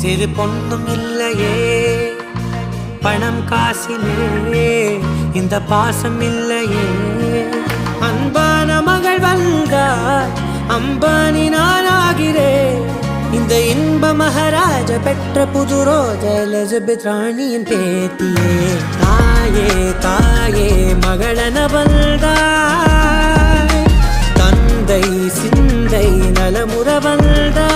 சிறு பொண்ணும் இல்லையே பணம் காசிலே இந்த பாசம் இல்லையே அன்பான மகள் வந்தார் அம்பானி நானாகிறேன் இந்த இன்ப மகாராஜ பெற்ற புது ரோஜ எலிசபெத் ராணியின் பேத்தியே தாயே தாயே மகளன வந்தாய் தந்தை சிந்தை நலமுற வந்தாய்